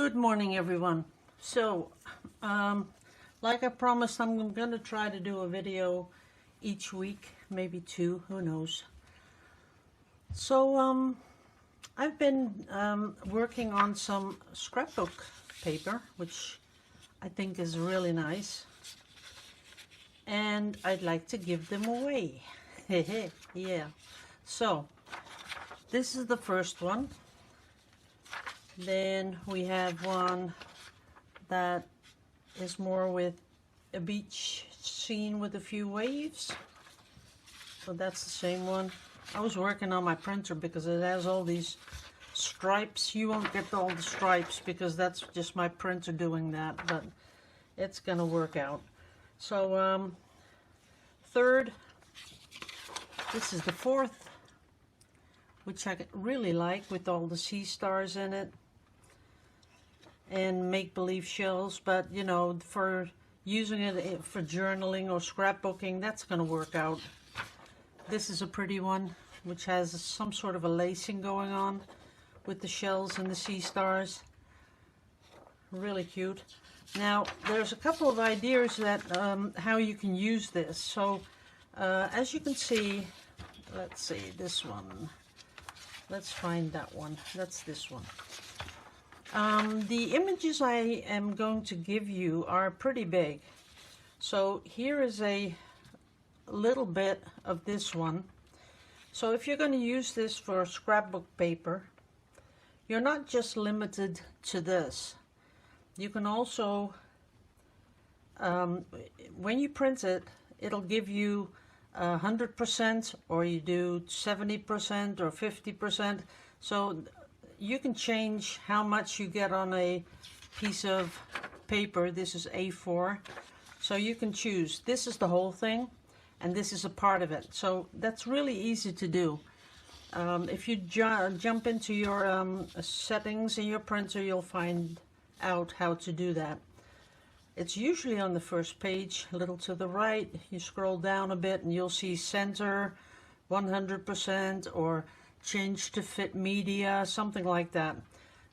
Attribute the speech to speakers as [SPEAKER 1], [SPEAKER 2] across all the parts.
[SPEAKER 1] Good morning, everyone. So, like I promised, I'm going to try to do a video each week, maybe two, who knows. So, I've been working on some scrapbook paper, which I think is really nice. And I'd like to give them away. Yeah. So, this is the first one. Then we have one that is more with a beach scene with a few waves. So that's the same one. I was working on my printer because it has all these stripes. You won't get all the stripes because that's just my printer doing that, but it's gonna work out. So third, this is the fourth, which I really like, with all the sea stars in it and make-believe shells, but you know, for using it for journaling or scrapbooking, that's going to work out. This is a pretty one, which has some sort of a lacing going on with the shells and the sea stars. Really cute. Now, there's a couple of ideas that how you can use this. So, as you can see, let's see, this one. Let's find that one. That's this one. The images I am going to give you are pretty big. So here is a little bit of this one. So if you're going to use this for scrapbook paper, you're not just limited to this. You can also, when you print it, it'll give you 100%, or you do 70% or 50%. So you can change how much you get on a piece of paper. This is A4. So you can choose. This is the whole thing, and this is a part of it. So that's really easy to do. If you jump into your settings in your printer, you'll find out how to do that. It's usually on the first page, a little to the right. You scroll down a bit and you'll see center 100% or change to fit media, something like that.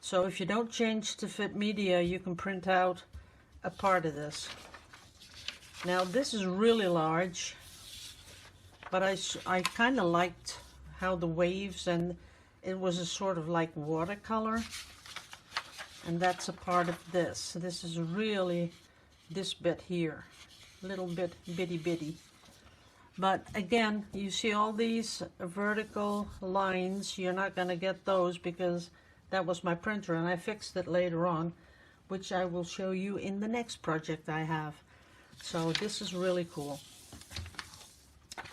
[SPEAKER 1] So if you don't change to fit media, you can print out a part of this. Now this is really large, but I kind of liked how the waves, and it was a sort of like watercolor, and that's a part of this. This is really this bit here, little bit bitty. But again, you see all these vertical lines. You're not going to get those because that was my printer, and I fixed it later on, which I will show you in the next project I have. So this is really cool.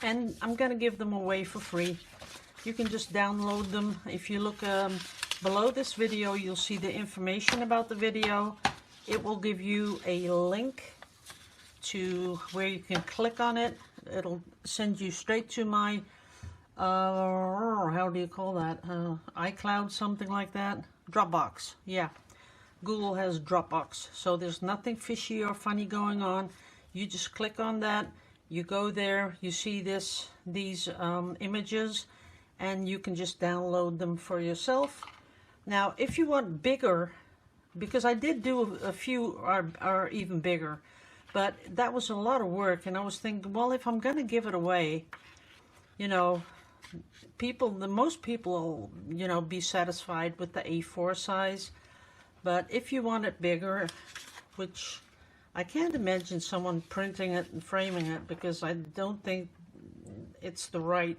[SPEAKER 1] And I'm going to give them away for free. You can just download them. If you look below this video, you'll see the information about the video. It will give you a link to where you can click on it. It'll send you straight to my, how do you call that? iCloud, something like that. Dropbox, yeah. Google has Dropbox. So there's nothing fishy or funny going on. You just click on that. You go there. You see these images, and you can just download them for yourself. Now, if you want bigger, because I did do a few are even bigger, but that was a lot of work, and I was thinking, well, if I'm going to give it away, you know, most people will, you know, be satisfied with the A4 size. But if you want it bigger, which I can't imagine someone printing it and framing it, because I don't think it's the right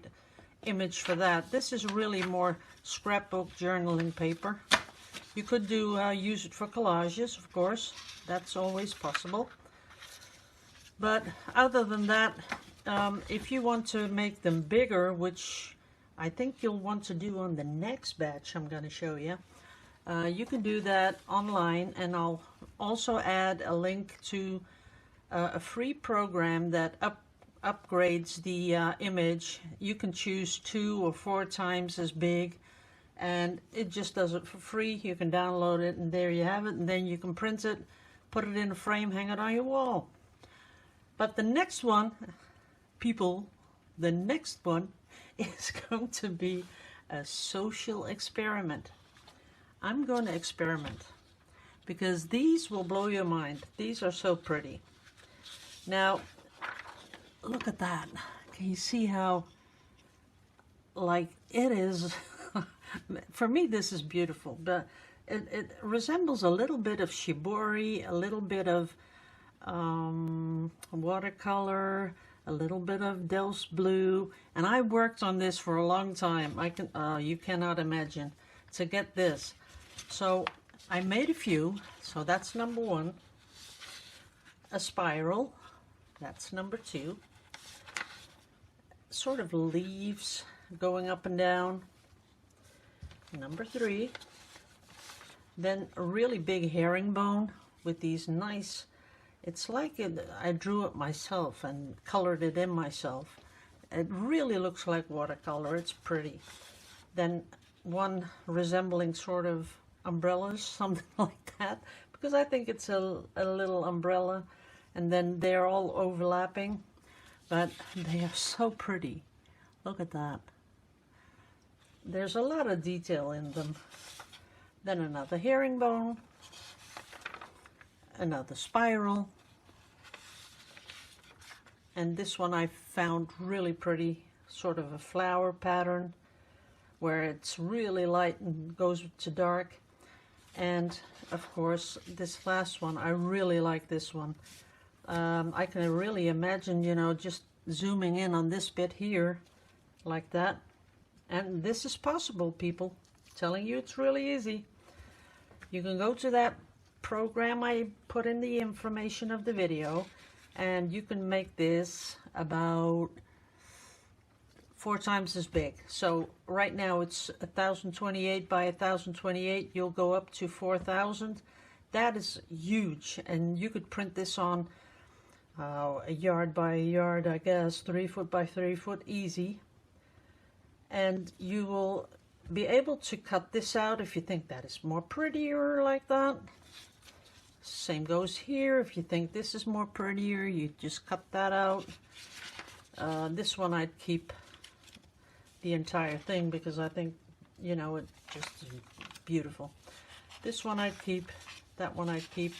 [SPEAKER 1] image for that. This is really more scrapbook journaling paper. You could use it for collages, of course. That's always possible. But other than that, if you want to make them bigger, which I think you'll want to do on the next batch I'm going to show you, you can do that online, and I'll also add a link to a free program that upgrades the image. You can choose 2 or 4 times as big, and it just does it for free. You can download it, and there you have it, and then you can print it, put it in a frame, hang it on your wall. But the next one, the next one is going to be a social experiment. I'm going to experiment. because these will blow your mind. These are so pretty. Now, look at that. Can you see how, like, it is, for me this is beautiful, but it resembles a little bit of shibori, a little bit of watercolor, a little bit of Delft's blue, and I worked on this for a long time. You cannot imagine, to get this. So I made a few, so that's number one. A spiral, that's number two. Sort of leaves going up and down, number three. Then a really big herringbone with these nice, it's like I drew it myself and colored it in myself. It really looks like watercolor. It's pretty. Then one resembling sort of umbrellas, something like that, because I think it's a little umbrella, and then they're all overlapping, but they are so pretty. Look at that. There's a lot of detail in them. Then another herringbone, another spiral, and this one I found really pretty, sort of a flower pattern where it's really light and goes to dark. And of course this last one, I really like this one. I can really imagine, you know, just zooming in on this bit here like that, and this is possible, people. Telling you, it's really easy. You can go to that program I put in the information of the video, and you can make this about 4 times as big. So right now it's 1028 by 1028. You'll go up to 4000. That is huge, and you could print this on a yard by a yard, I guess, 3 foot by 3 foot, easy. And you will be able to cut this out if you think that is more prettier like that. Same goes here. If you think this is more prettier, you just cut that out. This one I'd keep the entire thing because I think, you know, it just is beautiful. This one I'd keep, that one I'd keep,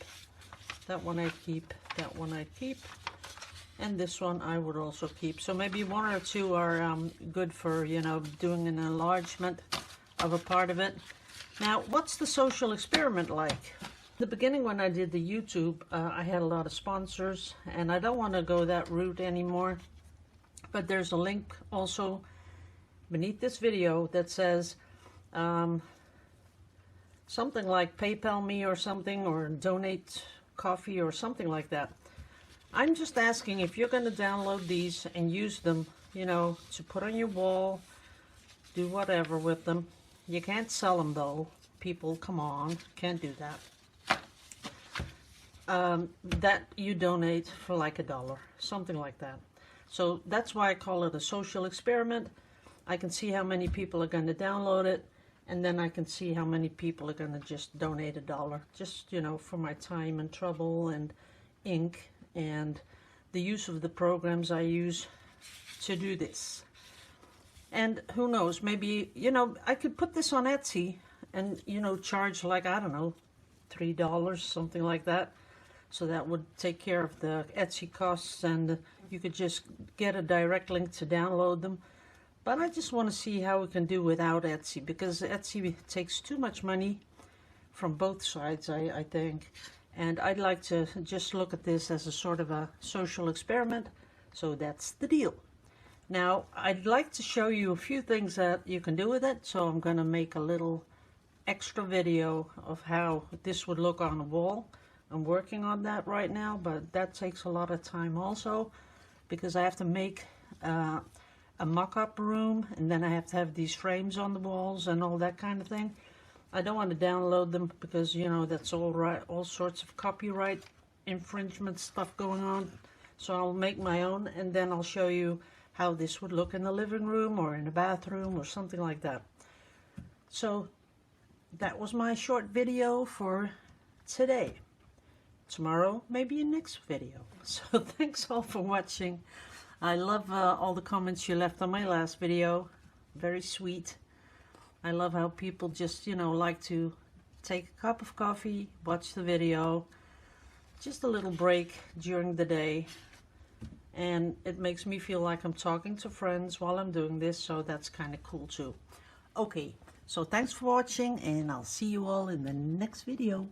[SPEAKER 1] that one I'd keep, that one I'd keep, and this one I would also keep. So maybe 1 or 2 are good for, you know, doing an enlargement of a part of it. Now, what's the social experiment like? The beginning when I did the YouTube, I had a lot of sponsors, and I don't want to go that route anymore. But there's a link also beneath this video that says something like PayPal me or something, or donate coffee or something like that. I'm just asking if you're going to download these and use them, you know, to put on your wall, do whatever with them. You can't sell them though. People, come on, can't do that. That you donate for like $1, something like that. So that's why I call it a social experiment. I can see how many people are going to download it, and then I can see how many people are going to just donate $1, just, you know, for my time and trouble and ink and the use of the programs I use to do this. And who knows, maybe, you know, I could put this on Etsy and, you know, charge like, I don't know, $3, something like that. So that would take care of the Etsy costs, and you could just get a direct link to download them. But I just want to see how we can do without Etsy, because Etsy takes too much money from both sides, I think. And I'd like to just look at this as a sort of a social experiment. So that's the deal. Now, I'd like to show you a few things that you can do with it. So I'm going to make a little extra video of how this would look on a wall. I'm working on that right now, but that takes a lot of time also, because I have to make a mock-up room, and then I have to have these frames on the walls and all that kind of thing. I don't want to download them because, you know, that's all sorts of copyright infringement stuff going on. So I'll make my own, and then I'll show you how this would look in the living room or in a bathroom or something like that. So that was my short video for today. Tomorrow, maybe a next video. So thanks all for watching. I love all the comments you left on my last video. Very sweet. I love how people just, you know, like to take a cup of coffee, watch the video, just a little break during the day. And it makes me feel like I'm talking to friends while I'm doing this, so that's kind of cool too. Okay, so thanks for watching, and I'll see you all in the next video.